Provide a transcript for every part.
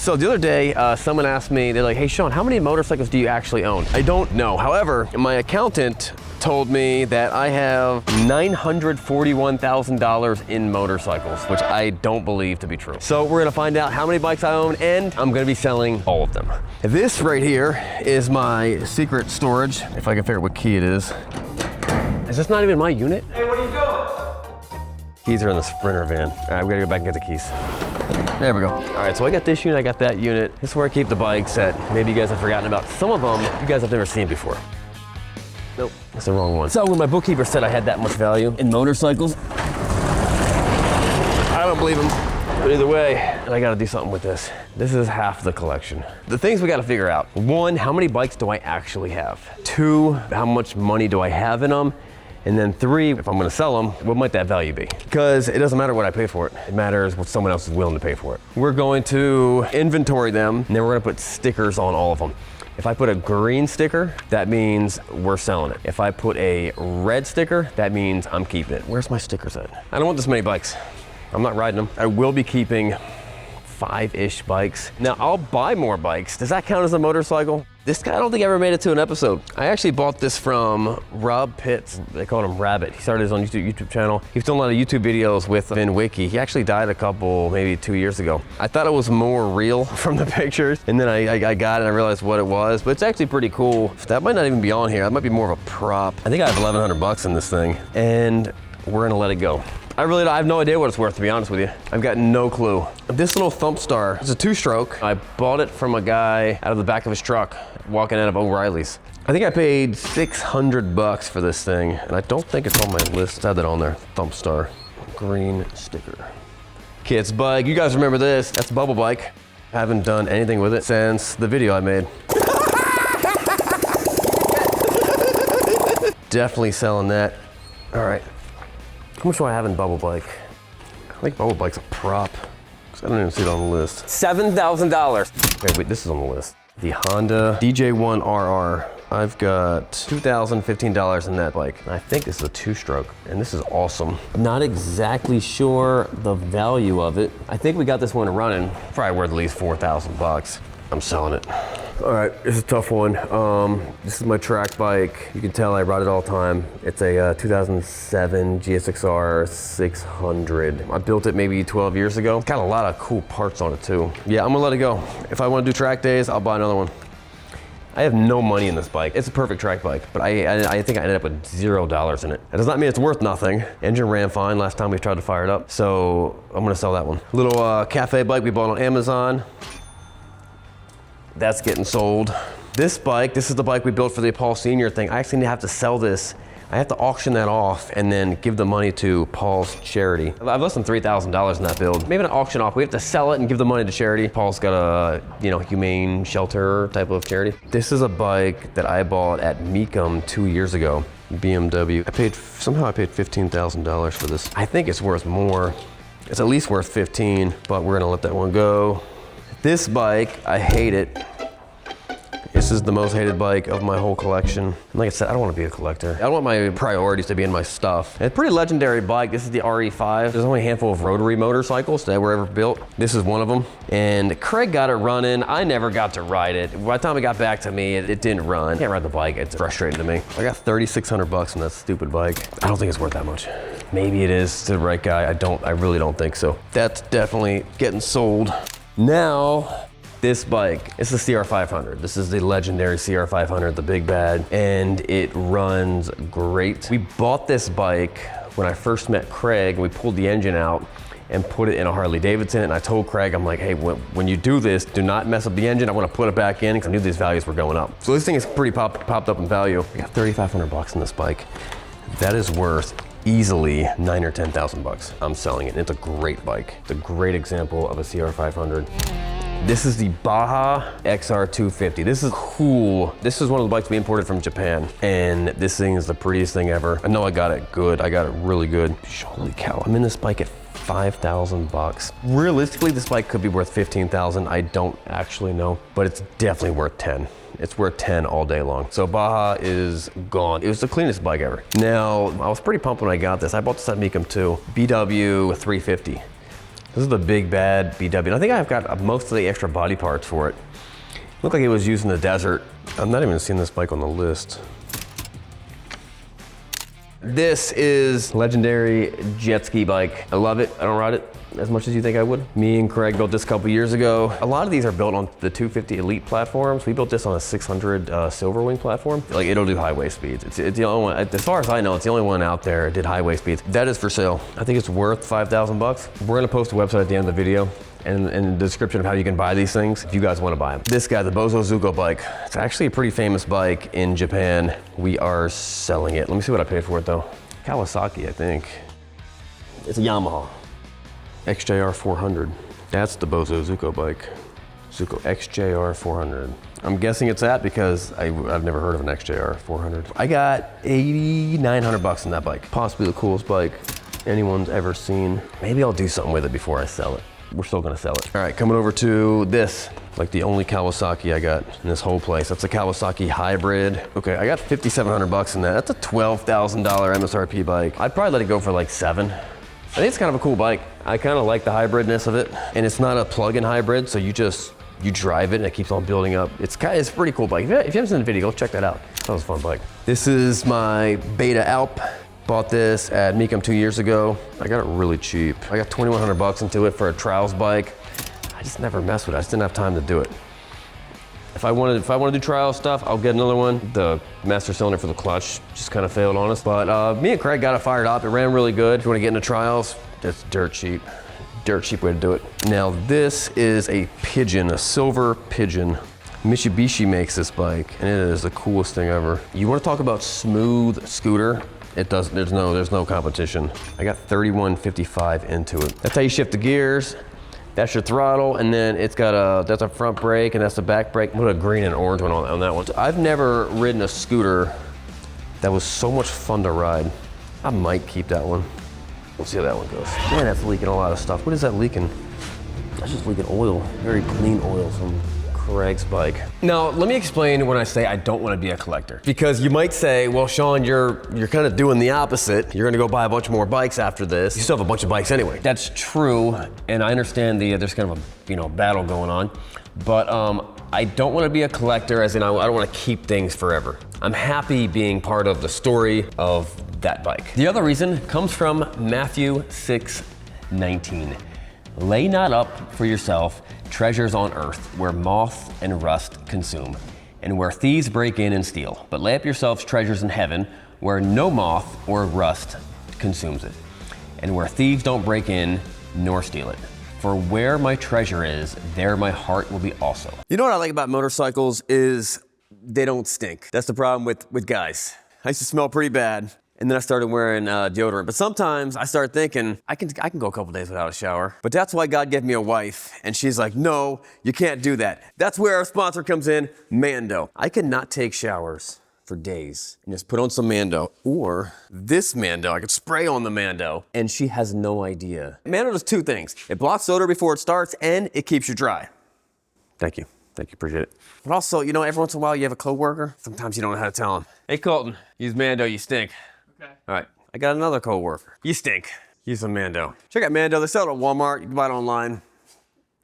So the other day, someone asked me, they're like, hey Sean, how many motorcycles do you actually own? I don't know. However, my accountant told me that I have $941,000 in motorcycles, which I don't believe to be true. So we're gonna find out how many bikes I own, and I'm gonna be selling all of them. This right here is my secret storage, if I can figure out what key it is. Is this not even my unit? Hey, what are you doing? Keys are in the Sprinter van. All right, we gotta go back and get the keys. There we go. All right, so I got this unit, I got that unit. This is where I keep the bikes that maybe you guys have forgotten about. Some of them you guys have never seen before. Nope, that's the wrong one. So when my bookkeeper said I had that much value in motorcycles, I don't believe him. But either way, I gotta do something with this. This is half the collection. The things we gotta figure out. 1, how many bikes do I actually have? 2, how much money do I have in them? And then 3, if I'm gonna sell them, what might that value be? Because it doesn't matter what I pay for it. It matters what someone else is willing to pay for it. We're going to inventory them, and then we're gonna put stickers on all of them. If I put a green sticker, that means we're selling it. If I put a red sticker, that means I'm keeping it. Where's my stickers at? I don't want this many bikes. I'm not riding them. I will be keeping 5-ish bikes. Now I'll buy more bikes. Does that count as a motorcycle? This guy, I don't think ever made it to an episode. I actually bought this from Rob Pitts. They called him Rabbit. He started his own YouTube channel. He's done a lot of YouTube videos with Vin Wiki. He actually died maybe 2 years ago. I thought it was more real from the pictures, and then I got it and I realized what it was, but it's actually pretty cool. That might not even be on here. That might be more of a prop. I think I have 1,100 bucks in this thing, and we're gonna let it go. I have no idea what it's worth, to be honest with you. I've got no clue. This little Thump Star is a 2-stroke. I bought it from a guy out of the back of his truck, walking out of O'Reilly's. I think I paid 600 bucks for this thing, and I don't think it's on my list. I had that on there, Thump Star, green sticker. Kid's bike, you guys remember this? That's a bubble bike. I haven't done anything with it since the video I made. Definitely selling that. All right. How much do I have in Bubble Bike? I think Bubble Bike's a prop. I don't even see it on the list. $7,000. Okay, wait, this is on the list. The Honda DJ1 RR. I've got $2,015 in that bike. I think this is a 2-stroke, and this is awesome. I'm not exactly sure the value of it. I think we got this one running. Probably worth at least 4,000 bucks. I'm selling it. All right, this is a tough one. This is my track bike. You can tell I ride it all the time. It's a 2007 GSXR 600. I built it maybe 12 years ago. It's got a lot of cool parts on it too. Yeah, I'm gonna let it go. If I wanna do track days, I'll buy another one. I have no money in this bike. It's a perfect track bike, but I think I ended up with $0 in it. That does not mean it's worth nothing. Engine ran fine last time we tried to fire it up, so I'm gonna sell that one. Little cafe bike we bought on Amazon. That's getting sold. This bike, this is the bike we built for the Paul Sr. thing. I actually have to sell this. I have to auction that off and then give the money to Paul's charity. I've less than $3,000 in that build. Maybe not auction off, we have to sell it and give the money to charity. Paul's got a, humane shelter type of charity. This is a bike that I bought at Mecum 2 years ago, BMW. Somehow I paid $15,000 for this. I think it's worth more. It's at least worth 15, but we're gonna let that one go. This bike, I hate it. This is the most hated bike of my whole collection. And like I said, I don't want to be a collector. I don't want my priorities to be in my stuff. And it's a pretty legendary bike. This is the RE5. There's only a handful of rotary motorcycles that were ever built. This is one of them. And Craig got it running. I never got to ride it. By the time it got back to me, it didn't run. I can't ride the bike. It's frustrating to me. I got 3,600 bucks on that stupid bike. I don't think it's worth that much. Maybe it is to the right guy. I really don't think so. That's definitely getting sold. Now, this bike, it's the CR500. This is the legendary CR500, the big bad, and it runs great. We bought this bike when I first met Craig, and we pulled the engine out and put it in a Harley Davidson, and I told Craig, I'm like, hey, when you do this, do not mess up the engine. I want to put it back in, because I knew these values were going up. So this thing is pretty popped up in value. I got 3,500 bucks in this bike. That is worth easily 9,000 or 10,000 bucks. I'm selling it. It's a great bike. It's a great example of a CR500. This is the Baja XR250. This is cool. This is one of the bikes we imported from Japan, and this thing is the prettiest thing ever. I know I got it good. I got it really good. Holy cow, I'm in this bike at 5,000 bucks. Realistically, this bike could be worth 15,000. I don't actually know, but it's definitely worth 10. It's worth 10 all day long. So Baja is gone. It was the cleanest bike ever. Now, I was pretty pumped when I got this. I bought this at Mecum too. BW 350. This is the big bad BW. I think I've got most of the extra body parts for it. Looked like it was used in the desert. I'm not even seeing this bike on the list. This is legendary jet ski bike. I love it. I don't ride it as much as you think I would. Me and Craig built this a couple years ago. A lot of these are built on the 250 Elite platforms. We built this on a 600 Silverwing platform. Like, it'll do highway speeds. It's the only one, as far as I know, it's the only one out there that did highway speeds. That is for sale. I think it's worth 5,000 bucks. We're gonna post a website at the end of the video and the description of how you can buy these things if you guys want to buy them. This guy, the Bozo Zuko bike. It's actually a pretty famous bike in Japan. We are selling it. Let me see what I paid for it though. Kawasaki, I think. It's a Yamaha. XJR 400. That's the Bozo Zuko bike. Zuko XJR 400. I'm guessing it's that because I've never heard of an XJR 400. I got 8,900 bucks on that bike. Possibly the coolest bike anyone's ever seen. Maybe I'll do something with it before I sell it. We're still gonna sell it. All right, coming over to this, like the only Kawasaki I got in this whole place. That's a Kawasaki Hybrid. Okay, I got 5,700 bucks in that. That's a $12,000 MSRP bike. I'd probably let it go for like 7. I think it's kind of a cool bike. I kind of like the hybridness of it. And it's not a plug-in hybrid, so you drive it and it keeps on building up. It's a pretty cool bike. If you haven't seen the video, go check that out. That was a fun bike. This is my Beta Alp. Bought this at Mecum 2 years ago. I got it really cheap. I got 2,100 bucks into it for a trials bike. I just never messed with it. I just didn't have time to do it. If I want to do trial stuff, I'll get another one. The master cylinder for the clutch just kind of failed on us. But me and Craig got it fired up. It ran really good. If you want to get into trials, it's dirt cheap. Dirt cheap way to do it. Now this is a Pigeon, a silver Pigeon. Mitsubishi makes this bike, and it is the coolest thing ever. You want to talk about smooth scooter? There's no competition. I got 3155 into it. That's how you shift the gears. That's your throttle, and then that's a front brake, and that's the back brake. Put a green and orange one on that one. I've never ridden a scooter that was so much fun to ride. I might keep that one. We'll see how that one goes. Man, that's leaking a lot of stuff. What is that leaking? That's just leaking oil. Very clean oil from Craig's bike. Now, let me explain when I say I don't want to be a collector. Because you might say, well, Sean, you're kind of doing the opposite. You're gonna go buy a bunch more bikes after this. You still have a bunch of bikes anyway. That's true, and I understand there's kind of a battle going on. But I don't want to be a collector, as in I don't want to keep things forever. I'm happy being part of the story of that bike. The other reason comes from Matthew 6:19. Lay not up for yourself treasures on earth, where moth and rust consume, and where thieves break in and steal. But lay up yourselves treasures in heaven, where no moth or rust consumes it, and where thieves don't break in nor steal it. For where my treasure is, there my heart will be also. You know what I like about motorcycles is they don't stink. That's the problem with guys. I used to smell pretty bad. And then I started wearing deodorant. But sometimes I start thinking, I can go a couple days without a shower. But that's why God gave me a wife. And she's like, no, you can't do that. That's where our sponsor comes in, Mando. I cannot take showers for days and just put on some Mando. Or this Mando, I could spray on the Mando. And she has no idea. Mando does 2 things. It blocks odor before it starts, and it keeps you dry. Thank you. Thank you, appreciate it. But also, every once in a while you have a coworker. Sometimes you don't know how to tell them. Hey, Colton, use Mando, you stink. Okay. All right, I got another coworker. You stink. Use some Mando. Check out Mando. They sell it at Walmart. You can buy it online.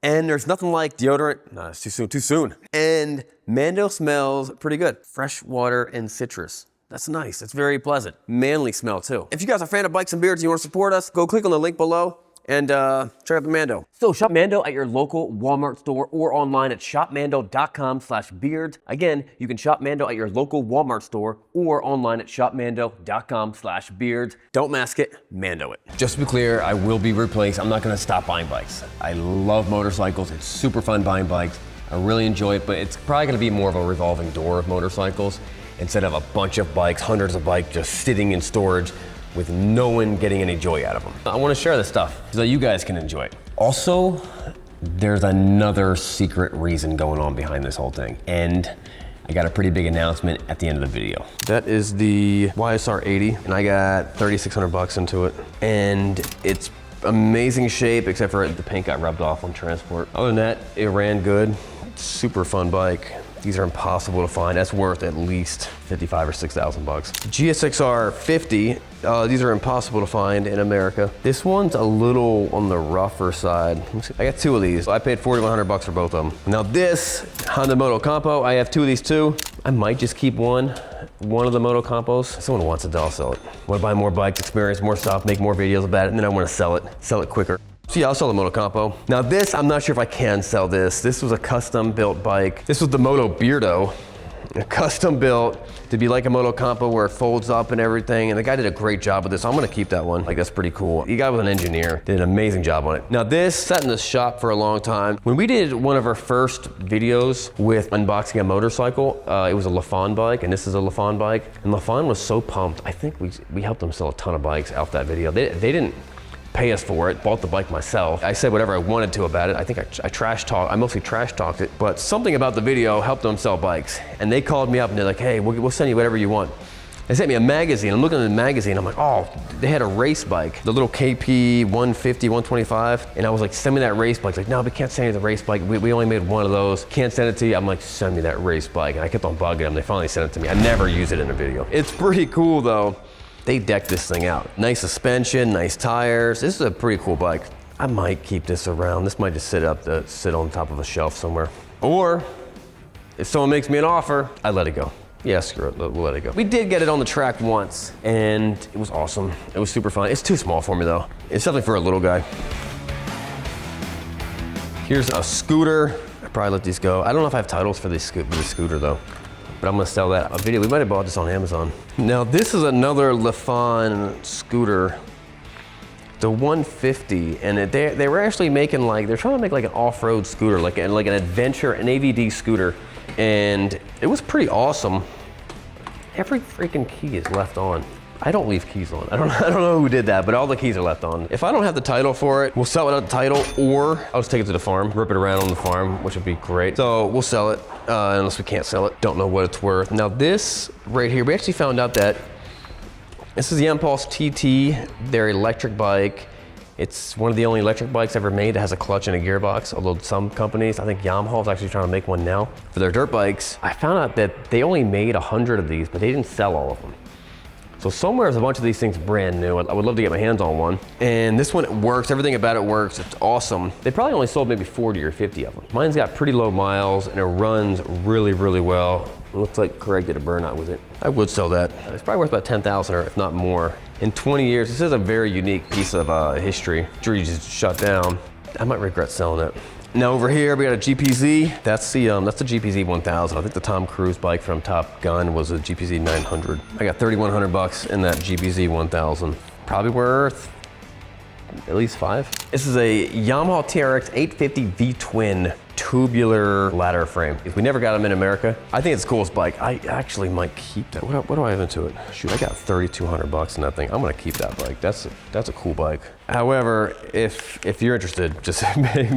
And there's nothing like deodorant. No, it's too soon. And Mando smells pretty good. Fresh water and citrus. That's nice. It's very pleasant. Manly smell too. If you guys are a fan of bikes and beards and you want to support us, go click on the link below and check out the Mando. So shop Mando at your local Walmart store or online at shopmando.com/beards. Again, you can shop Mando at your local Walmart store or online at shopmando.com/beards. Don't mask it, Mando it. Just to be clear, I will be replaced. I'm not gonna stop buying bikes. I love motorcycles. It's super fun buying bikes. I really enjoy it, but it's probably gonna be more of a revolving door of motorcycles instead of a bunch of bikes, hundreds of bikes just sitting in storage with no one getting any joy out of them. I want to share this stuff so you guys can enjoy it. Also, there's another secret reason going on behind this whole thing. And I got a pretty big announcement at the end of the video. That is the YSR 80, and I got 3,600 bucks into it. And it's amazing shape, except for the paint got rubbed off on transport. Other than that, it ran good. Super fun bike. These are impossible to find. That's worth at least 55 or 6,000 bucks. GSXR 50, these are impossible to find in America. This one's a little on the rougher side. I got 2 of these. I paid 4,100 bucks for both of them. Now this Honda Moto Compo, I have 2 of these too. I might just keep one of the Moto Compos. If someone wants it, I'll sell it. I want to buy more bikes, experience more stuff, make more videos about it, and then I want to sell it quicker. So yeah, I'll sell the Moto Compo. Now this, I'm not sure if I can sell this. This was a custom built bike. This was the Moto Beardo, custom built to be like a Moto Compo where it folds up and everything. And the guy did a great job with this. So I'm gonna keep that one. Like, that's pretty cool. The guy was an engineer, did an amazing job on it. Now this sat in the shop for a long time. When we did one of our first videos with unboxing a motorcycle, it was a LaFawn bike, and this is a LaFawn bike. And LaFawn was so pumped. I think we helped them sell a ton of bikes out that video. They didn't pay us for it, bought the bike myself. I said whatever I wanted to about it. I think I mostly trash talked it, but something about the video helped them sell bikes. And they called me up and they're like, hey, we'll send you whatever you want. They sent me a magazine. I'm looking at the magazine. I'm like, oh, they had a race bike, the little KP 150, 125. And I was like, send me that race bike. Like, no, we can't send you the race bike. We only made one of those. Can't send it to you. I'm like, send me that race bike. And I kept on bugging them. They finally sent it to me. I never use it in a video. It's pretty cool though. They decked this thing out. Nice suspension, nice tires. This is a pretty cool bike. I might keep this around. This might just sit on top of a shelf somewhere. Or if someone makes me an offer, I let it go. Yeah, screw it, we'll let it go. We did get it on the track once and it was awesome. It was super fun. It's too small for me though. It's something for a little guy. Here's a scooter. I probably let these go. I don't know if I have titles for this scooter though, but I'm gonna sell that. A video, we might have bought this on Amazon. Now this is another LaFawn scooter, the 150, and they were actually making they're trying to make like an off-road scooter, like an adventure, an AVD scooter, and it was pretty awesome. Every freaking key is left on. I don't leave keys on. I don't know who did that, but all the keys are left on. If I don't have the title for it, we'll sell it without the title, or I'll just take it to the farm, rip it around on the farm, which would be great. So we'll sell it, unless we can't sell it. Don't know what it's worth. Now this right here, we actually found out that this is the Impulse TT, their electric bike. It's one of the only electric bikes ever made that has a clutch and a gearbox, although some companies, I think Yamaha is actually trying to make one now for their dirt bikes. I found out that they only made 100 of these, but they didn't sell all of them. So somewhere there's a bunch of these things brand new. I would love to get my hands on one. And this one, it works, everything about it works, it's awesome. They probably only sold maybe 40 or 50 of them. Mine's got pretty low miles and it runs really, really well. It looks like Craig did a burnout with it. I would sell that. It's probably worth about 10,000 or if not more. In 20 years, this is a very unique piece of history. Jury just shut down. I might regret selling it. Now over here, we got a GPZ. That's the GPZ 1000. I think the Tom Cruise bike from Top Gun was a GPZ 900. I got 3,100 bucks in that GPZ 1000. Probably worth at least 5. This is a Yamaha TRX 850 V-twin tubular ladder frame. If we never got them in America, I think it's the coolest bike. I actually might keep that. What do I have into it? Shoot, I got 3,200 bucks in that thing. I'm gonna keep that bike. That's a cool bike. However, if you're interested, just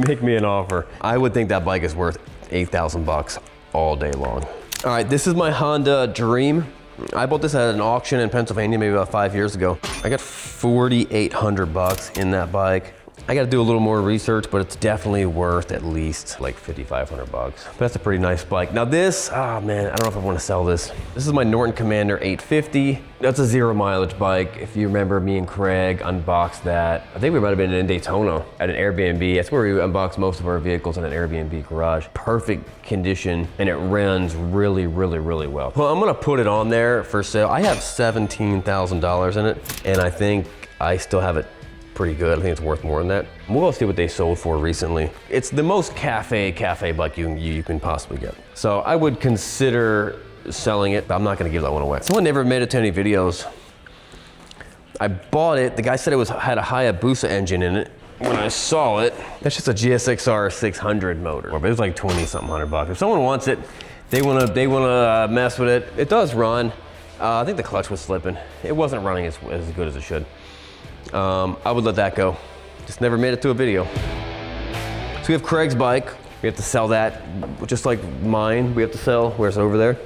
make me an offer. I would think that bike is worth 8,000 bucks all day long. All right, this is my Honda Dream. I bought this at an auction in Pennsylvania maybe about 5 years ago. I got 4,800 bucks in that bike. I gotta do a little more research, but it's definitely worth at least like 5,500 bucks. But that's a pretty nice bike. Now this, oh man, I don't know if I wanna sell this. This is my Norton Commander 850. That's a 0 mileage bike. If you remember, me and Craig unboxed that. I think we might've been in Daytona at an Airbnb. That's where we unboxed most of our vehicles in an Airbnb garage. Perfect condition, and it runs really, really, really well. Well, I'm gonna put it on there for sale. I have $17,000 in it, and I think I still have it pretty good. I think it's worth more than that. We'll go see what they sold for recently. It's the most cafe bike you can possibly get. So I would consider selling it, but I'm not gonna give that one away. Someone never made it to any videos. I bought it, the guy said it had a Hayabusa engine in it. When I saw it, that's just a GSXR 600 motor. But it was like 20 something hundred bucks. If someone wants it, they wanna mess with it. It does run. I think the clutch was slipping. It wasn't running as good as it should. I would let that go. Just never made it to a video. So we have Craig's bike. We have to sell that, just like mine. We have to sell, where's it over there?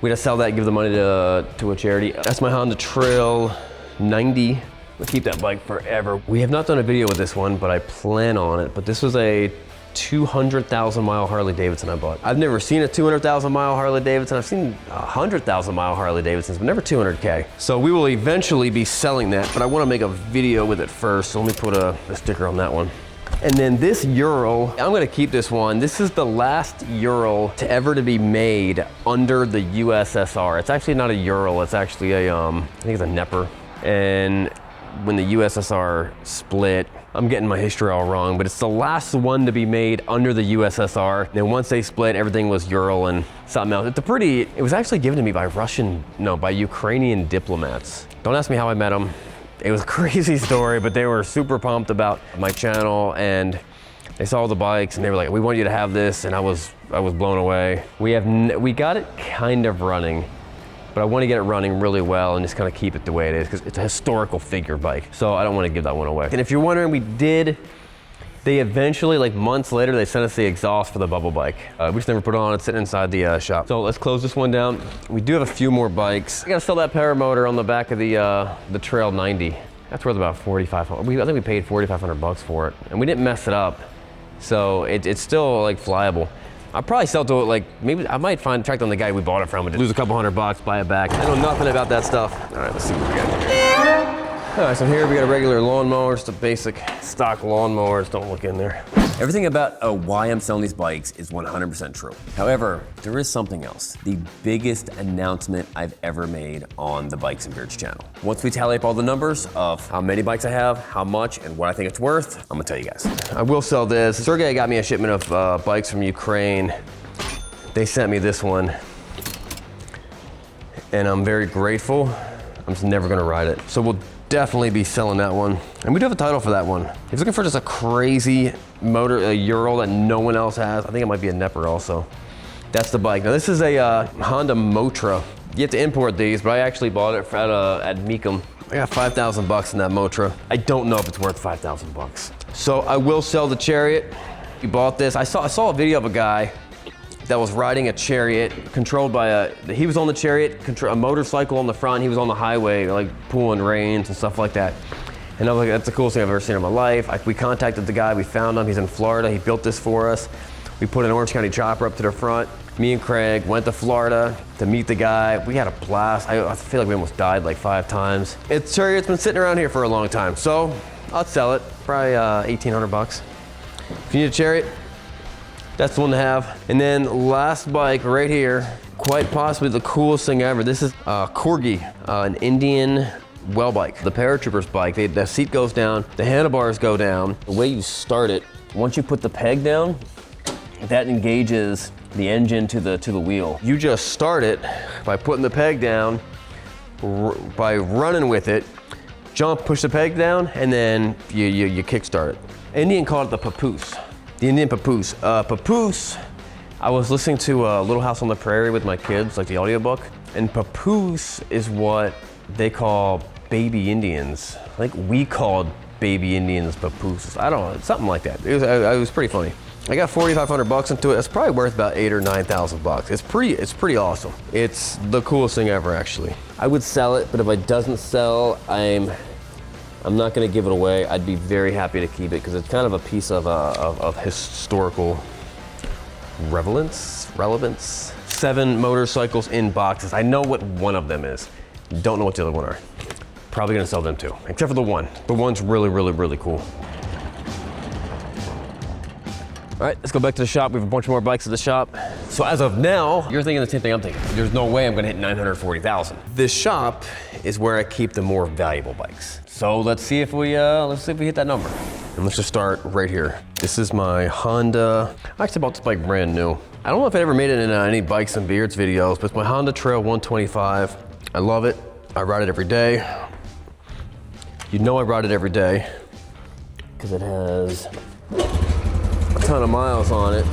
We have to sell that and give the money to a charity. That's my Honda Trail 90. We'll keep that bike forever. We have not done a video with this one, but I plan on it. But this was a 200,000 mile Harley Davidson I bought. I've never seen a 200,000 mile Harley Davidson. I've seen 100,000 mile Harley Davidsons, but never 200K. So we will eventually be selling that, but I want to make a video with it first. So let me put a sticker on that one. And then this Ural, I'm gonna keep this one. This is the last Ural to ever to be made under the USSR. It's actually not a Ural, it's actually a, I think it's a Nepper. And when the USSR split, I'm getting my history all wrong, but it's the last one to be made under the USSR. And then once they split, everything was Ural and something else. It was actually given to me by by Ukrainian diplomats. Don't ask me how I met them. It was a crazy story, but they were super pumped about my channel, and they saw the bikes and they were like, we want you to have this, and I was blown away. We got it kind of running, but I want to get it running really well and just kind of keep it the way it is, because it's a historical figure bike. So I don't want to give that one away. And if you're wondering, they eventually, like months later, they sent us the exhaust for the bubble bike. We just never put it on, it's sitting inside the shop. So let's close this one down. We do have a few more bikes. I gotta sell that paramotor on the back of the Trail 90. That's worth about $4,500. I think we paid $4,500 for it, and we didn't mess it up. So it's still like flyable. I'll probably sell to it, like, maybe I might track down the guy we bought it from and lose a couple $100, buy it back. I know nothing about that stuff. All right, let's see what we got here. All right, so here we got a regular lawnmower, just a basic stock lawnmowers. Don't look in there. Everything about why I'm selling these bikes is 100% true. However, there is something else. The biggest announcement I've ever made on the Bikes and Beards channel. Once we tally up all the numbers of how many bikes I have, how much, and what I think it's worth, I'm gonna tell you guys. I will sell this. Sergey got me a shipment of bikes from Ukraine. They sent me this one, and I'm very grateful. I'm just never gonna ride it. So we'll definitely be selling that one. And we do have a title for that one. He's looking for just a crazy motor, a Ural that no one else has. I think it might be a Nepper also. That's the bike. Now this is a Honda Motra. You have to import these, but I actually bought it at Meekum. I got 5,000 bucks in that Motra. I don't know if it's worth 5,000 bucks. So I will sell the Chariot. We bought this. I saw a video of a guy that was riding a Chariot controlled by he was on the Chariot, a motorcycle on the front, he was on the highway, like pulling reins and stuff like that. And I was like, that's the coolest thing I've ever seen in my life. We contacted the guy, we found him, he's in Florida, he built this for us. We put an Orange County chopper up to the front. Me and Craig went to Florida to meet the guy. We had a blast. I feel like we almost died like 5 times. Chariot's been sitting around here for a long time, so I'll sell it, probably 1,800 bucks. If you need a Chariot, that's the one to have. And then last bike right here, quite possibly the coolest thing ever. This is Corgi, an Indian well bike. The paratrooper's bike, the seat goes down, the handlebars go down. The way you start it, once you put the peg down, that engages the engine to the wheel. You just start it by putting the peg down, by running with it, jump, push the peg down, and then you kickstart it. Indian called it the papoose. The Indian papoose. Papoose, I was listening to Little House on the Prairie with my kids, like the audiobook, and papoose is what they call baby Indians. I think we called baby Indians papooses. I don't know, something like that. It was pretty funny. I got 4,500 bucks into it. It's probably worth about 8,000 or 9,000 bucks. It's pretty awesome. It's the coolest thing ever, actually. I would sell it, but if it doesn't sell, I'm not gonna give it away. I'd be very happy to keep it because it's kind of a piece of historical relevance. 7 motorcycles in boxes. I know what one of them is. Don't know what the other one are. Probably gonna sell them too, except for the one. The one's really, really, really cool. All right, let's go back to the shop. We have a bunch more bikes at the shop. So as of now, you're thinking the same thing I'm thinking. There's no way I'm gonna hit 940,000. This shop is where I keep the more valuable bikes. So let's see if we hit that number. And let's just start right here. This is my Honda. I actually bought this bike brand new. I don't know if I ever made it in any Bikes and Beards videos, but it's my Honda Trail 125. I love it. I ride it every day. You know I ride it every day because it has a ton of miles on it.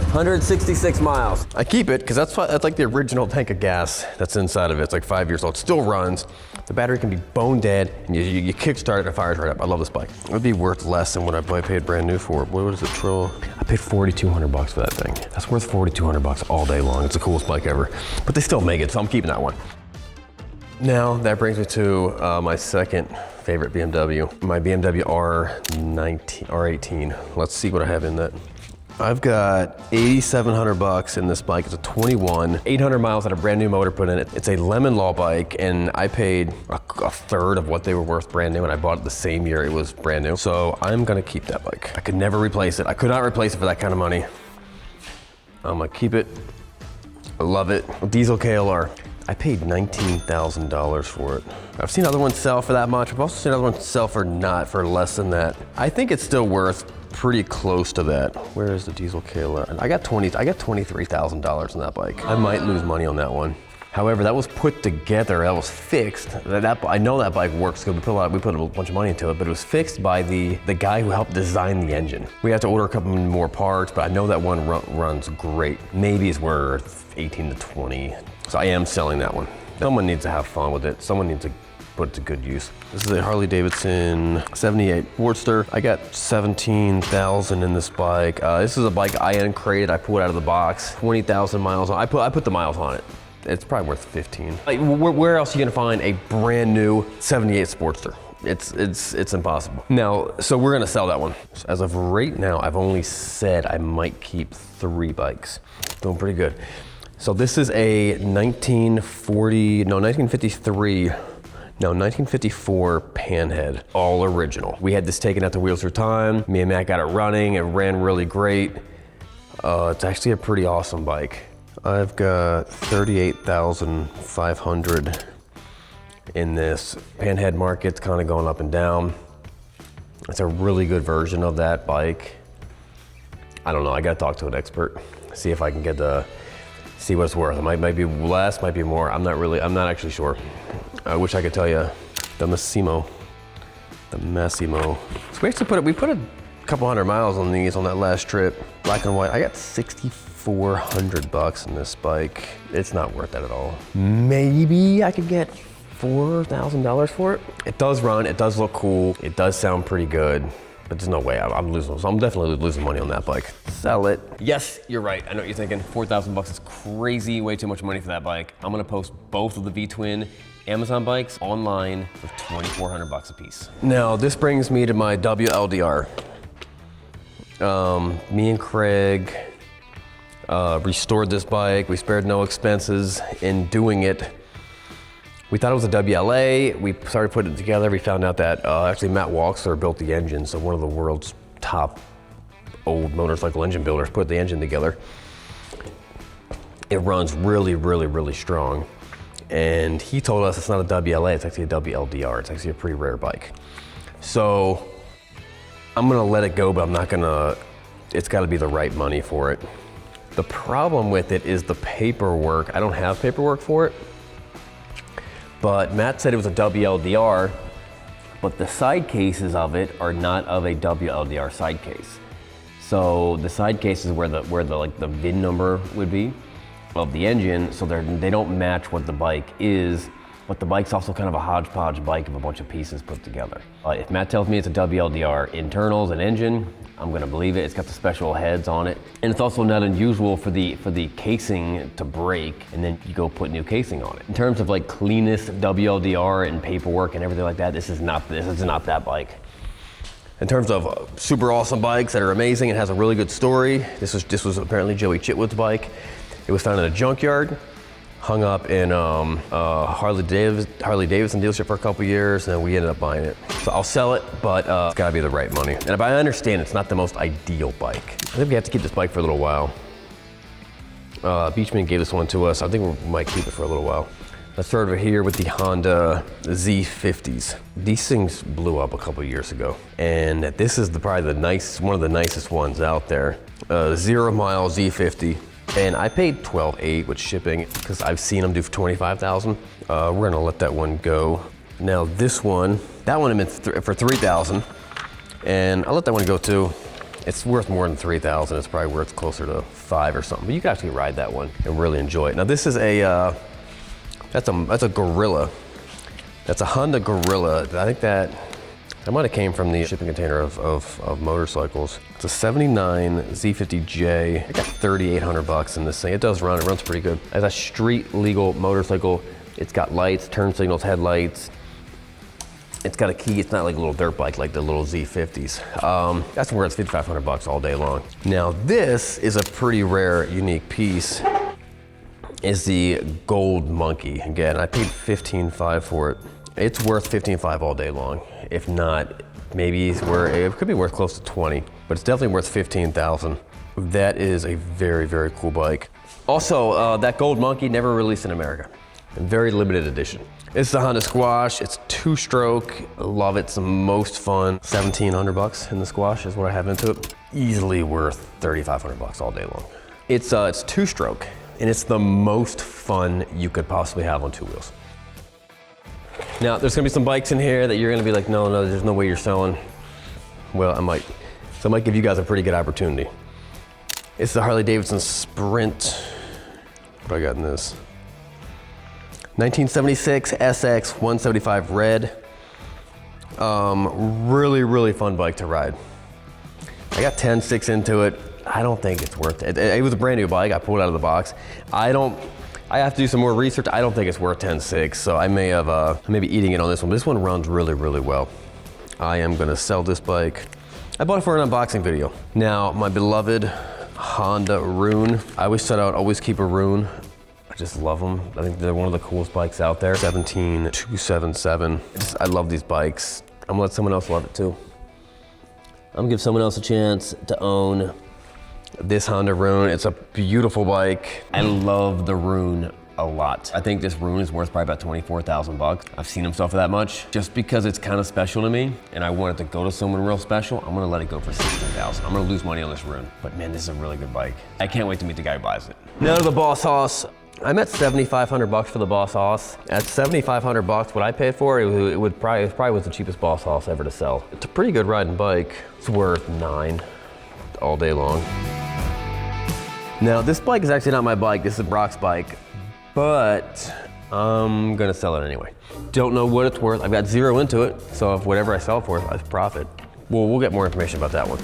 166 miles. I keep it because that's like the original tank of gas that's inside of it. It's like 5 years old. It still runs. The battery can be bone dead, and you kickstart it, and it fires right up. I love this bike. It would be worth less than what I paid brand new for. What is it, Trill? I paid 4,200 bucks for that thing. That's worth 4,200 bucks all day long. It's the coolest bike ever. But they still make it, so I'm keeping that one. Now that brings me to my second favorite BMW. My BMW R18. Let's see what I have in that. I've got 8,700 bucks in this bike. It's a 21, 800 miles, had a brand new motor put in it. It's a Lemon Law bike, and I paid a third of what they were worth brand new, and I bought it the same year it was brand new. So I'm gonna keep that bike. I could never replace it. I could not replace it for that kind of money. I'm gonna keep it. I love it. Diesel KLR. I paid $19,000 for it. I've seen other ones sell for that much. I've also seen other ones sell for less than that. I think it's still worth pretty close to that. Where is the diesel KLR? I got $23,000 on that bike. I might lose money on that one. However, that was put together, that was fixed. I know that bike works because we put a bunch of money into it, but it was fixed by the guy who helped design the engine. We have to order a couple more parts, but I know that one runs great. Maybe it's worth 18 to 20. So I am selling that one. Someone needs to have fun with it. Someone needs to put it to good use. This is a Harley Davidson 78 Sportster. I got 17,000 in this bike. This is a bike I uncrated. I pulled it out of the box. 20,000 miles on. I put the miles on it. It's probably worth 15. Like, where else are you gonna find a brand new 78 Sportster? It's impossible. Now, so we're gonna sell that one. As of right now, I've only said I might keep 3 bikes. Doing pretty good. So this is a 1954 Panhead, all original. We had this taken out to Wheels Through Time. Me and Matt got it running. It ran really great. It's actually a pretty awesome bike. I've got 38,500 in this. Panhead market's kind of going up and down. It's a really good version of that bike. I don't know, I gotta talk to an expert, see if I can see what it's worth. It might be less, might be more. I'm not actually sure. I wish I could tell you. The Massimo. So we put a couple hundred miles on these on that last trip. Black and white. I got 6,400 bucks in this bike. It's not worth that at all. Maybe I could get $4,000 for it. It does run, it does look cool, it does sound pretty good, but there's no way I'm losing. So I'm definitely losing money on that bike. Sell it. Yes, you're right. I know what you're thinking. 4,000 bucks is crazy, way too much money for that bike. I'm gonna post both of the V-twin Amazon bikes online for 2,400 bucks a piece. Now, this brings me to my WLDR. Me and Craig restored this bike. We spared no expenses in doing it. We thought it was a WLA. We started putting it together. We found out that actually Matt Walksler built the engine. So one of the world's top old motorcycle engine builders put the engine together. It runs really, really, really strong. And he told us it's not a WLA, it's actually a WLDR. It's actually a pretty rare bike. So I'm gonna let it go, but I'm not gonna, it's gotta be the right money for it. The problem with it is the paperwork. I don't have paperwork for it. But Matt said it was a WLDR, but the side cases of it are not of a WLDR side case. So the side case is where the VIN number would be of the engine, so they don't match what the bike is, but the bike's also kind of a hodgepodge bike of a bunch of pieces put together. If Matt tells me it's a WLDR internals and engine, I'm gonna believe it. It's got the special heads on it. And it's also not unusual for the casing to break and then you go put new casing on it. In terms of like cleanest WLDR and paperwork and everything like that, this is not that bike. In terms of super awesome bikes that are amazing, it has a really good story. This was apparently Joey Chitwood's bike. It was found in a junkyard, hung up in Harley Davidson dealership for a couple years, and then we ended up buying it. So I'll sell it, but it's gotta be the right money. And I understand it's not the most ideal bike. I think we have to keep this bike for a little while. Beachman gave this one to us. I think we might keep it for a little while. Let's start over here with the Honda Z50s. These things blew up a couple years ago, and this is probably one of the nicest ones out there. 0 mile Z50. And I paid $12,800 with shipping because I've seen them do for $25,000. We're gonna let that one go. Now this one, that one had been for $3,000, and I'll let that one go too. It's worth more than $3,000. It's probably worth closer to $5,000 or something. But you can actually ride that one and really enjoy it. Now this is that's a Gorilla. That's a Honda Gorilla. I think that might have came from the shipping container of motorcycles. It's a 79 Z50J. I got 3,800 bucks in this thing. It does run, it runs pretty good. As a street legal motorcycle, it's got lights, turn signals, headlights. It's got a key. It's not like a little dirt bike like the little Z50s. That's worth 5,500 bucks all day long. Now this is a pretty rare, unique piece. Is the Gold Monkey. Again, I paid $15,500 for it. It's worth $15,500 all day long. If not, maybe it could be worth close to 20, but it's definitely worth 15,000. That is a very, very cool bike. Also, that Gold Monkey never released in America. A very limited edition. It's the Honda Squash. It's 2-stroke. I love it. It's the most fun. 1,700 bucks in the Squash is what I have into it. Easily worth 3,500 bucks all day long. It's 2-stroke. And it's the most fun you could possibly have on 2 wheels. Now, there's gonna be some bikes in here that you're gonna be like, no, there's no way you're selling. Well, I might. So I might give you guys a pretty good opportunity. It's the Harley-Davidson Sprint. What do I got in this? 1976 SX 175 red. Really, really fun bike to ride. I got 10.6 into it. I don't think it's worth it. It was a brand new bike. I pulled it out of the box. I have to do some more research. I don't think it's worth 10.6, so I may have, I may be eating it on this one. This one runs really, really well. I am gonna sell this bike. I bought it for an unboxing video. Now, my beloved Honda Rune. I always set out, always keep a Rune. I just love them. I think they're one of the coolest bikes out there. 17277. I love these bikes. I'm gonna let someone else love it too. I'm gonna give someone else a chance to own this Honda Rune. It's a beautiful bike. I love the Rune a lot. I think this Rune is worth probably about 24,000 bucks. I've seen them sell for that much. Just because it's kind of special to me and I want it to go to someone real special, I'm gonna let it go for 16,000. I'm gonna lose money on this Rune. But man, this is a really good bike. I can't wait to meet the guy who buys it. Now to the Boss Hoss. I'm at 7,500 bucks for the Boss Hoss. At 7,500 bucks, what I paid for it, probably was the cheapest Boss Hoss ever to sell. It's a pretty good riding bike. It's worth 9 all day long. Now this bike is actually not my bike. This is Brock's bike, but I'm gonna sell it anyway. Don't know what it's worth. I've got 0 into it, so if whatever I sell for, I profit. Well, we'll get more information about that one.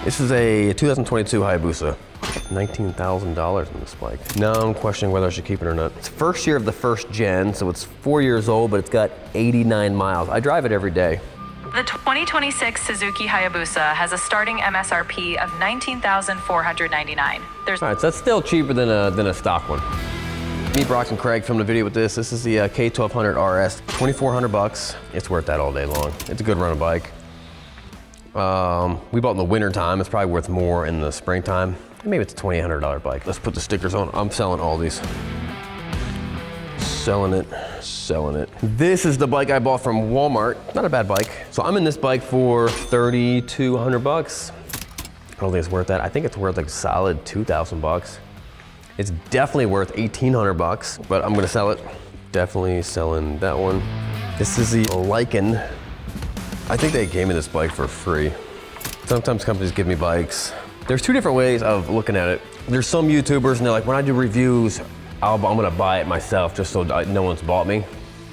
This is a 2022 Hayabusa. $19,000 in this bike. Now I'm questioning whether I should keep it or not. It's first year of the first gen, so it's 4 years old, but it's got 89 miles. I drive it every day. The 2026 Suzuki Hayabusa has a starting MSRP of $19,499. All right, so that's still cheaper than a stock one. Me, Brock, and Craig filmed a video with this. This is the K1200 RS, 2,400 bucks. It's worth that all day long. It's a good running bike. We bought it in the winter time. It's probably worth more in the springtime. Maybe it's a $2,800 bike. Let's put the stickers on. I'm selling all these. Selling it, selling it. This is the bike I bought from Walmart. Not a bad bike. So I'm in this bike for 3,200 bucks. I don't think it's worth that. I think it's worth like a solid 2,000 bucks. It's definitely worth 1,800 bucks, but I'm gonna sell it. Definitely selling that one. This is the Lycan. I think they gave me this bike for free. Sometimes companies give me bikes. There's 2 different ways of looking at it. There's some YouTubers and they're like, when I do reviews, I'm gonna buy it myself just so no one's bought me.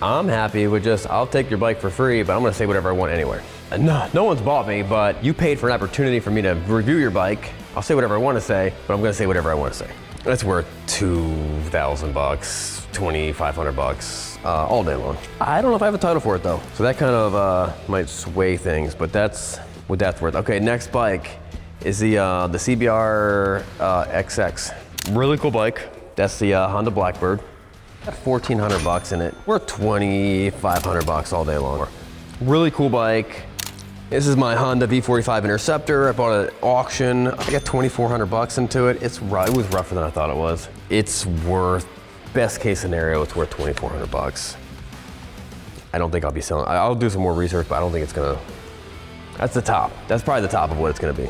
I'm happy with I'll take your bike for free, but I'm gonna say whatever I want anyway. No one's bought me, but you paid for an opportunity for me to review your bike. I'll say whatever I wanna say, but I'm gonna say whatever I wanna say. That's worth 2,000 bucks, 2,500 bucks, all day long. I don't know if I have a title for it though. So that kind of might sway things, but that's what that's worth. Okay, next bike is the CBR XX. Really cool bike. That's the Honda Blackbird. Got 1,400 bucks in it. Worth 2,500 bucks all day long. Really cool bike. This is my Honda V45 Interceptor. I bought it at auction. I got 2,400 bucks into it. It was rougher than I thought it was. It's worth, best case scenario, it's worth 2,400 bucks. I don't think I'll be selling. I'll do some more research, but I don't think it's gonna, that's the top. That's probably the top of what it's gonna be.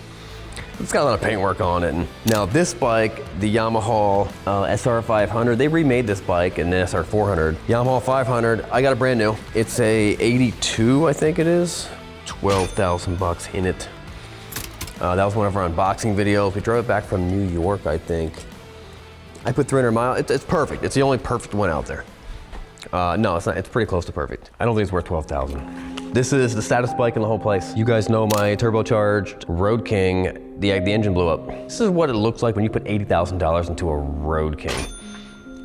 It's got a lot of paintwork on it. And now this bike, the Yamaha SR500, they remade this bike in the SR400. Yamaha 500, I got it brand new. It's a 82, I think it is. 12,000 bucks in it. That was one of our unboxing videos. We drove it back from New York, I think. I put 300 miles, it's perfect. It's the only perfect one out there. No, it's not, it's pretty close to perfect. I don't think it's worth 12,000. This is the saddest bike in the whole place. You guys know my turbocharged Road King, the engine blew up. This is what it looks like when you put $80,000 into a Road King.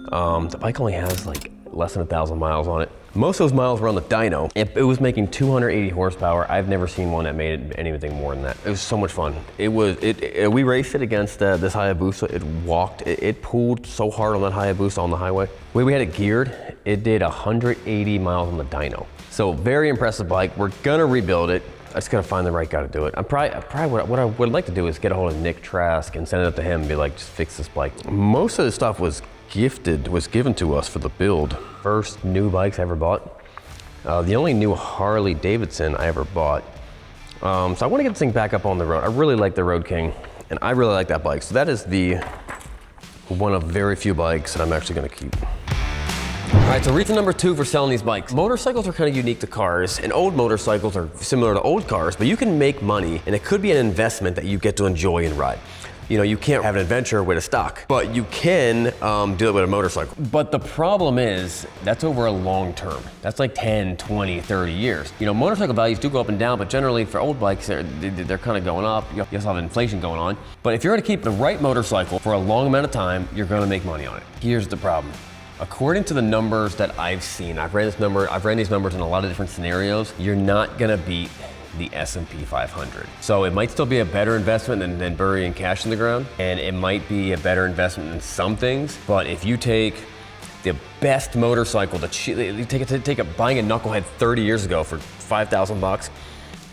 The bike only has like less than 1,000 miles on it. Most of those miles were on the dyno. It was making 280 horsepower. I've never seen one that made anything more than that. It was so much fun. We raced it against this Hayabusa. It pulled so hard on that Hayabusa on the highway. We had it geared. It did 180 miles on the dyno. So very impressive bike. We're gonna rebuild it. I just gotta find the right guy to do it. What I would like to do is get a hold of Nick Trask and send it up to him and be like, just fix this bike. Most of the stuff was given to us for the build. First new bikes I ever bought. The only new Harley Davidson I ever bought. So I want to get this thing back up on the road. I really like the Road King, and I really like that bike. So that is one of very few bikes that I'm actually going to keep. All right, so reason number 2 for selling these bikes. Motorcycles are kind of unique to cars, and old motorcycles are similar to old cars, but you can make money, and it could be an investment that you get to enjoy and ride. You know, you can't have an adventure with a stock, but you can do it with a motorcycle. But the problem is, that's over a long term. That's like 10, 20, 30 years. You know, motorcycle values do go up and down, but generally for old bikes, they're kind of going up. You also have inflation going on. But if you're gonna keep the right motorcycle for a long amount of time, you're gonna make money on it. Here's the problem. According to the numbers that I've seen, I've ran these numbers in a lot of different scenarios, you're not gonna beat the S&P 500. So it might still be a better investment than burying cash in the ground, and it might be a better investment in some things, but if you take the best motorcycle, buying a knucklehead 30 years ago for 5,000 bucks,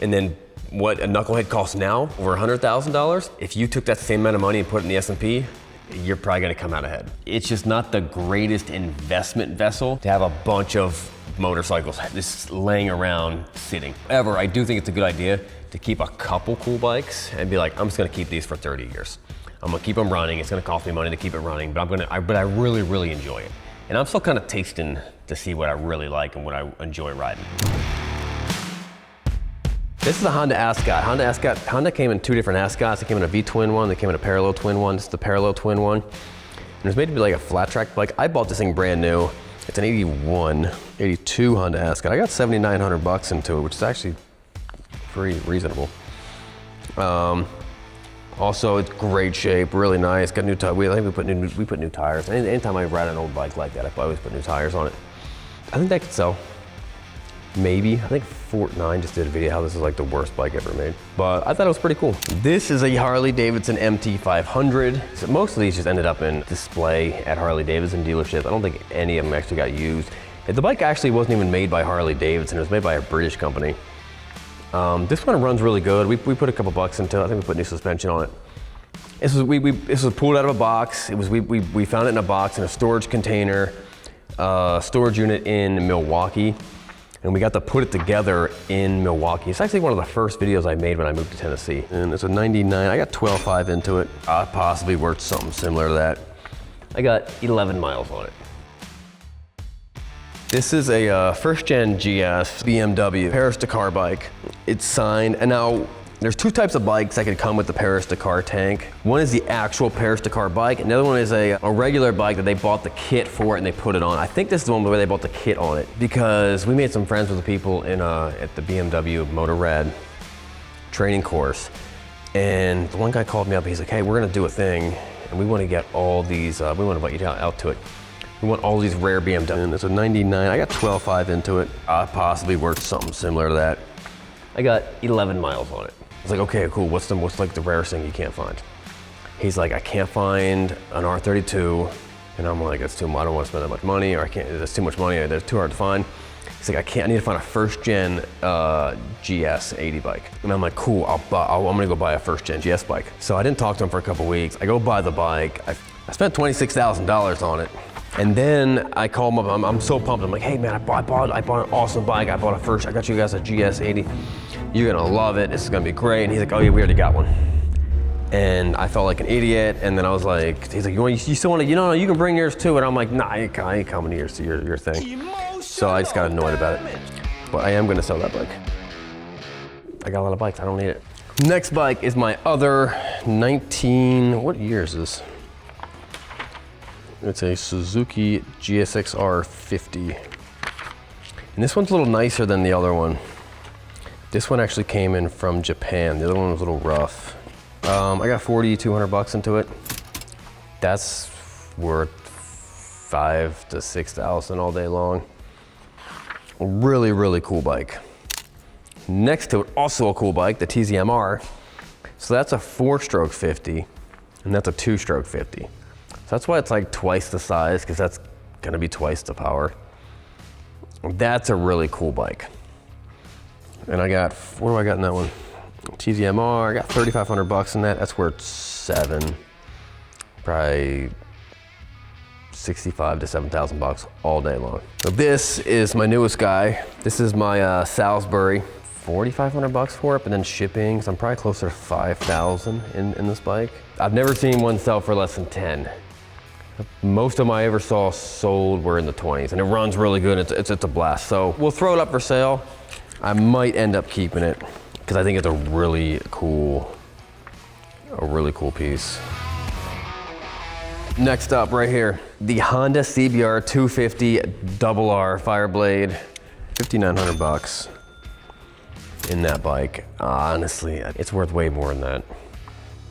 and then what a knucklehead costs now, over $100,000, if you took that same amount of money and put it in the S&P, you're probably gonna come out ahead. It's just not the greatest investment vessel to have a bunch of motorcycles just laying around sitting. However, I do think it's a good idea to keep a couple cool bikes and be like, I'm just gonna keep these for 30 years. I'm gonna keep them running. It's gonna cost me money to keep it running, but I really, really enjoy it. And I'm still kind of tasting to see what I really like and what I enjoy riding. This is a Honda Ascot. Honda came in 2 different Ascots. They came in a V-twin one, they came in a parallel twin one. This is the parallel twin one. And it was made to be like a flat track bike. I bought this thing brand new. It's an 82 Honda Ascot. I got 7,900 bucks into it, which is actually pretty reasonable. Also, it's great shape, really nice. Got new tires. We put new tires. Anytime I ride an old bike like that, I always put new tires on it. I think that could sell. Maybe. I think Fort9 just did a video how this is like the worst bike ever made. But I thought it was pretty cool. This is a Harley Davidson MT500. So most of these just ended up in display at Harley Davidson dealerships. I don't think any of them actually got used. The bike actually wasn't even made by Harley Davidson. It was made by a British company. This one runs really good. We put a couple bucks into it. I think we put new suspension on it. This was pulled out of a box. We found it in a box in a storage container, storage unit in Milwaukee. And we got to put it together in Milwaukee. It's actually one of the first videos I made when I moved to Tennessee. And it's a 99, I got 12.5 into it. Possibly worth something similar to that. I got 11 miles on it. This is a first gen GS BMW Paris-Dakar bike. It's signed, and now there's 2 types of bikes that could come with the Paris-Dakar tank. One is the actual Paris-Dakar bike, and the other one is a regular bike that they bought the kit for it and they put it on. I think this is the one where they bought the kit on it, because we made some friends with the people at the BMW Motor Rad training course. And the one guy called me up, he's like, hey, we're gonna do a thing, and we wanna get all these, we wanna invite you out to it. We want all these rare BMWs. And it's a 99, I got 12.5 into it. Possibly worth something similar to that. I got 11 miles on it. I was like, okay, cool, what's like the rarest thing you can't find? He's like, I can't find an R32. And I'm like, that's too much, I don't want to spend that much money, or that's too much money, that's too hard to find. He's like, I need to find a first gen GS 80 bike. And I'm like, cool, I'm gonna go buy a first gen GS bike. So I didn't talk to him for a couple weeks. I go buy the bike. I spent $26,000 on it. And then I call him up, I'm so pumped. I'm like, hey man, I bought an awesome bike. I got you guys a GS 80. You're gonna love it, this is gonna be great. And he's like, oh yeah, we already got one. And I felt like an idiot. And then I was like, he's like, you still want to, you can bring yours too. And I'm like, nah, I ain't coming to your thing. So I just got annoyed about it. But I am gonna sell that bike. I got a lot of bikes, I don't need it. Next bike is my other what year is this? It's a Suzuki GSX-R 50. And this one's a little nicer than the other one. This one actually came in from Japan. The other one was a little rough. I got 4,200 bucks into it. That's worth 5,000 to 6,000 all day long. Really, really cool bike. Next to it, also a cool bike, the TZMR. So that's a 4-stroke 50, and that's a 2-stroke 50. So that's why it's like twice the size, because that's gonna be twice the power. That's a really cool bike. And I got, what do I got in that one? TZMR, I got 3,500 bucks in that. That's worth 7, probably 65 to 7,000 bucks all day long. So this is my newest guy. This is my Salisbury. 4,500 bucks for it, but then shipping, so I'm probably closer to 5,000 in this bike. I've never seen one sell for less than 10. Most of them I ever saw sold were in the 20s, and it runs really good. It's a blast. So we'll throw it up for sale. I might end up keeping it because I think it's a really cool piece. Next up right here, the Honda CBR 250 RR Fireblade, 5,900 bucks in that bike. Honestly, it's worth way more than that.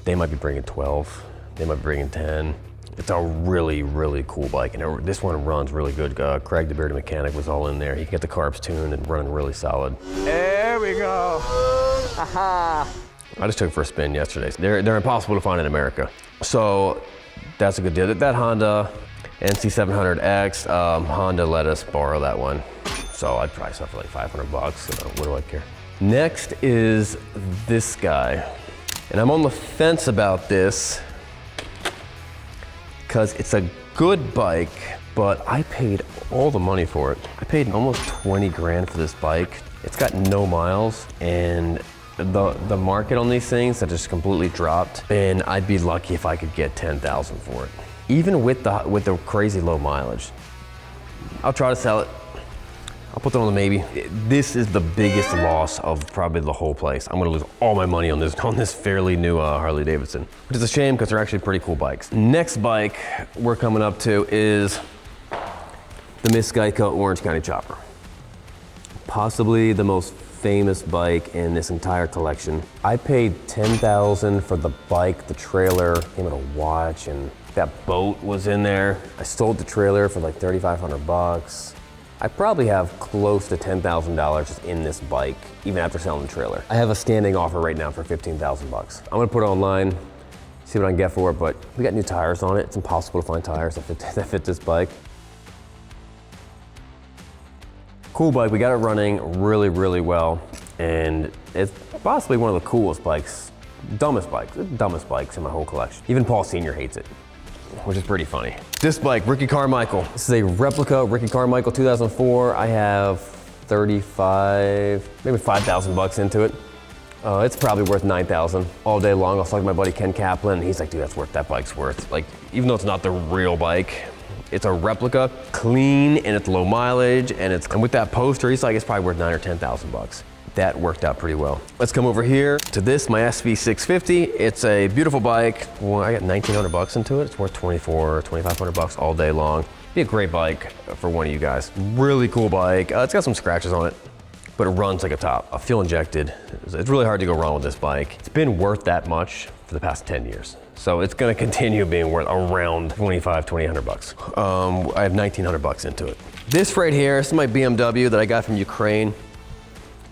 They might be bringing 12, they might be bringing 10. It's a really, really cool bike, and this one runs really good. Craig, the bearded mechanic, was all in there. He can get the carbs tuned and running really solid. There we go. Aha. I just took it for a spin yesterday. They're impossible to find in America. So that's a good deal. That Honda NC700X, Honda let us borrow that one. So I'd probably sell for like 500 bucks. What do I care? Next is this guy. And I'm on the fence about this because it's a good bike, but I paid all the money for it. I paid almost 20 grand for this bike. It's got no miles, and the market on these things that just completely dropped, and I'd be lucky if I could get 10,000 for it. Even with the crazy low mileage. I'll try to sell it. I'll put that on the maybe. This is the biggest loss of probably the whole place. I'm gonna lose all my money on this fairly new Harley Davidson, which is a shame because they're actually pretty cool bikes. Next bike we're coming up to is the Miss Geico Orange County Chopper. Possibly the most famous bike in this entire collection. I paid $10,000 for the bike, the trailer, came with a watch, and that boat was in there. I sold the trailer for like 3,500 bucks. I probably have close to $10,000 just in this bike, even after selling the trailer. I have a standing offer right now for 15,000 bucks. I'm gonna put it online, see what I can get for it, but we got new tires on it. It's impossible to find tires that fit this bike. Cool bike, we got it running really, really well, and it's possibly one of the coolest bikes, dumbest bikes in my whole collection. Even Paul Sr. hates it, which is pretty funny. This bike, Ricky Carmichael. This is a replica Ricky Carmichael 2004. I have 35, maybe 5,000 bucks into it. It's probably worth 9,000 all day long. I was talking to my buddy Ken Kaplan, and he's like, dude, that bike's worth. Like, even though it's not the real bike, it's a replica, clean, and it's low mileage, and with that poster, he's like, it's probably worth 9,000 or 10,000 bucks. That worked out pretty well. Let's come over here to this, my SV650. It's a beautiful bike. Well, I got 1,900 bucks into it. It's worth 2,500 bucks all day long. Be a great bike for one of you guys. Really cool bike. It's got some scratches on it, but it runs like a top. A fuel injected. It's really hard to go wrong with this bike. It's been worth that much for the past 10 years. So it's gonna continue being worth around 2,800 bucks. I have 1,900 bucks into it. This right here, this is my BMW that I got from Ukraine.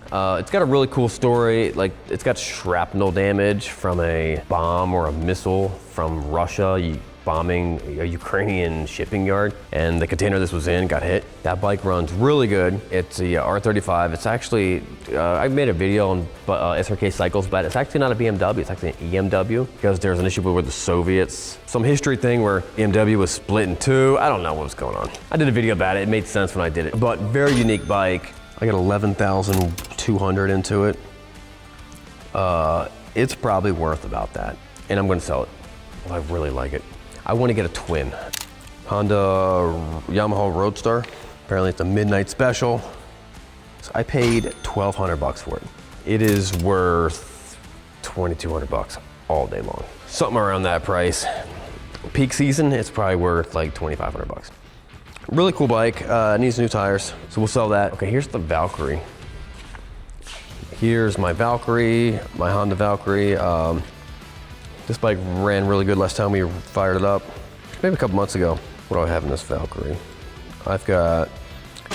It's got a really cool story. Like, it's got shrapnel damage from a bomb or a missile from Russia bombing a Ukrainian shipping yard, and the container this was in got hit. That bike runs really good. It's a R35. It's actually, I made a video on SRK Cycles, but it's actually not a BMW, it's actually an EMW, because there's an issue with the Soviets. Some history thing where BMW was split in two. I don't know what was going on. I did a video about it. It made sense when I did it, but very unique bike. I got 11,200 into it. It's probably worth about that, and I'm gonna sell it. I really like it. I want to get a twin. Honda Yamaha Roadster. Apparently it's a midnight special. So I paid 1,200 bucks for it. It is worth 2,200 bucks all day long. Something around that price. Peak season, it's probably worth like 2,500 bucks. Really cool bike, needs new tires, so we'll sell that. Okay, here's the Valkyrie. Here's my Valkyrie, my Honda Valkyrie. This bike ran really good last time we fired it up, maybe a couple months ago. What do I have in this Valkyrie? I've got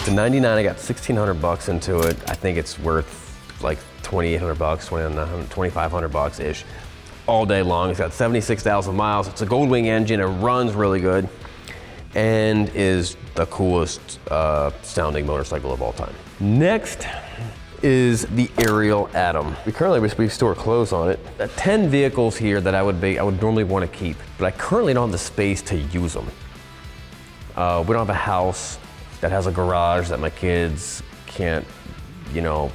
To 99, I got 1,600 bucks into it. I think it's worth like 2,800 bucks, 2,500 bucks ish, all day long. It's got 76,000 miles. It's a Goldwing engine. It runs really good, and is the coolest sounding motorcycle of all time. Next is the Ariel Atom. We store clothes on it. 10 vehicles here that I would normally want to keep, but I currently don't have the space to use them. We don't have a house that has a garage that my kids can't,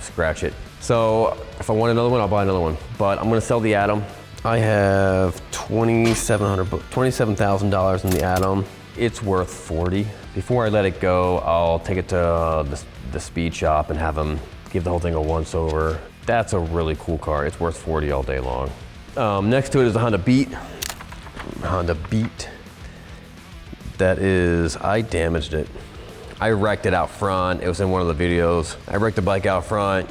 scratch it. So if I want another one, I'll buy another one. But I'm gonna sell the Atom. I have $27,000 in the Atom. It's worth 40. Before I let it go, I'll take it to the speed shop and have them give the whole thing a once over. That's a really cool car. It's worth 40 all day long. Next to it is a Honda Beat. That is, I damaged it. I wrecked it out front. It was in one of the videos. I wrecked the bike out front,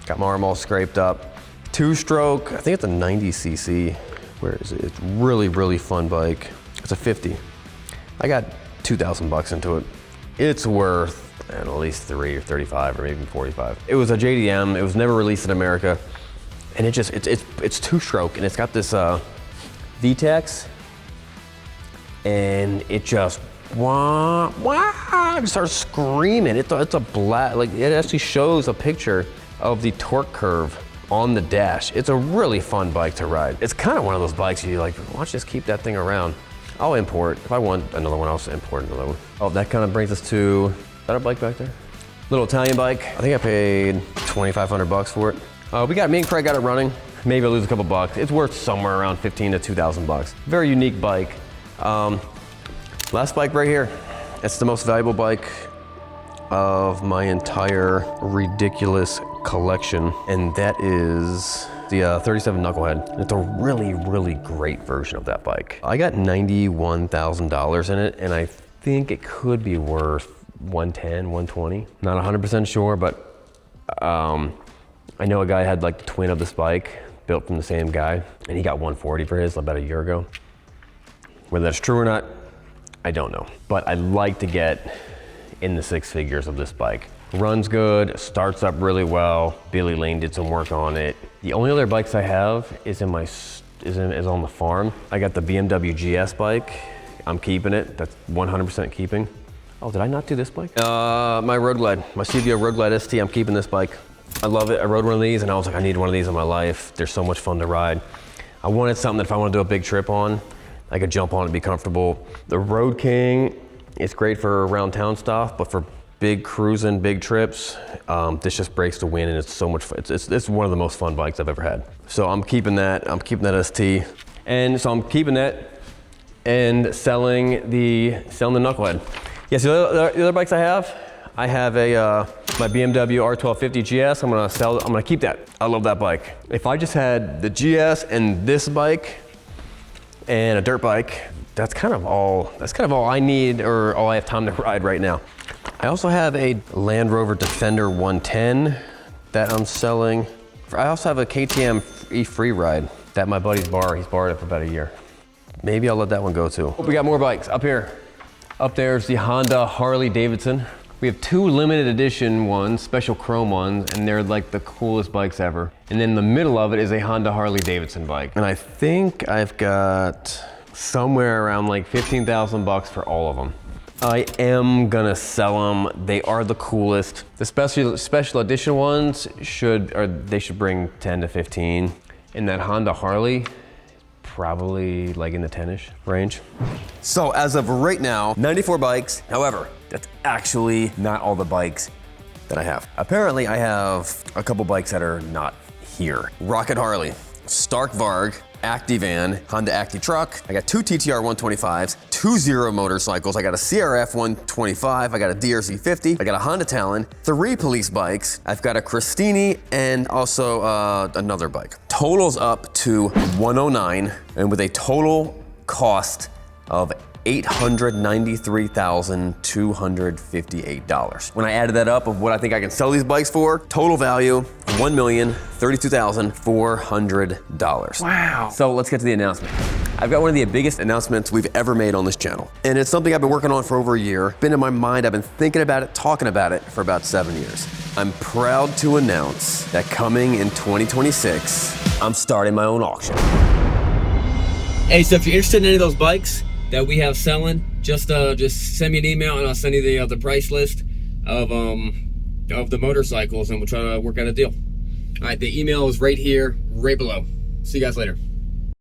got my arm all scraped up. 2-stroke, I think it's a 90cc. Where is it? It's really, really fun bike. It's a 50. I got 2,000 bucks into it. It's worth at least 30 or 35 or maybe 45. It was a JDM. It was never released in America. And it's 2-stroke, and it's got this VTEX, and it just it starts screaming. It's a black, like it actually shows a picture of the torque curve on the dash. It's a really fun bike to ride. It's kind of one of those bikes you're like, why don't you just keep that thing around? I'll import. If I want another one, I'll import another one. Oh, that kind of brings us to, is that a bike back there? Little Italian bike. I think I paid 2,500 bucks for it. Me and Craig got it running. Maybe I'll lose a couple bucks. It's worth somewhere around 15 to 2,000 bucks. Very unique bike. Last bike right here. It's the most valuable bike of my entire ridiculous collection, and that is the 37 Knucklehead. It's a really, really great version of that bike. I got $91,000 in it, and I think it could be worth 110, 120. Not 100% sure, but I know a guy had like the twin of this bike, built from the same guy, and he got 140 for his about a year ago. Whether that's true or not, I don't know. But I'd like to get in the 6 figures of this bike. Runs good, starts up really well. Billy Lane did some work on it. The only other bikes I have is on the farm. I got the BMW GS bike. I'm keeping it. That's 100% keeping. Oh, did I not do this bike? My Road Glide, my CVO Road Glide ST. I'm keeping this bike. I love it. I rode one of these and I was like, I need one of these in my life. They're so much fun to ride. I wanted something that if I want to do a big trip on, I could jump on and be comfortable. The Road King, it's great for around town stuff, but for big cruising, big trips, this just breaks the wind, and it's so much fun. It's one of the most fun bikes I've ever had. So I'm keeping that. I'm keeping that ST, and so I'm keeping that and selling the Knucklehead. Yes, the other bikes I have my BMW R1250 GS. I'm gonna keep that. I love that bike. If I just had the GS and this bike and a dirt bike, that's kind of all I need, or all I have time to ride right now. I also have a Land Rover Defender 110 that I'm selling. I also have a KTM E-Free Ride that my buddy's borrowed. He's borrowed it for about a year. Maybe I'll let that one go too. We got more bikes up here. Up there's the Honda Harley Davidson. We have 2 limited edition ones, special chrome ones, and they're like the coolest bikes ever. And then in the middle of it is a Honda Harley Davidson bike. And I think I've got somewhere around like 15,000 bucks for all of them. I am gonna sell them. They are the coolest. The special edition ones should bring 10 to 15. And that Honda Harley, probably like in the 10-ish range. So as of right now, 94 bikes. However, that's actually not all the bikes that I have. Apparently I have a couple bikes that are not here. Rocket Harley, Stark Varg, Activan, Honda Acti Truck. I got 2 TTR 125s, 2 Zero motorcycles. I got a CRF 125. I got a DRZ 50. I got a Honda Talon, 3 police bikes. I've got a Christini and also another bike. Totals up to 109, and with a total cost of $893,258. When I added that up of what I think I can sell these bikes for, total value, $1,032,400. Wow. So let's get to the announcement. I've got one of the biggest announcements we've ever made on this channel. And it's something I've been working on for over a year. Been in my mind, I've been thinking about it, talking about it for about 7 years. I'm proud to announce that coming in 2026, I'm starting my own auction. Hey, so if you're interested in any of those bikes that we have selling, just send me an email and I'll send you the price list of the motorcycles, and we'll try to work out a deal. All right, the email is right here, right below. See you guys later.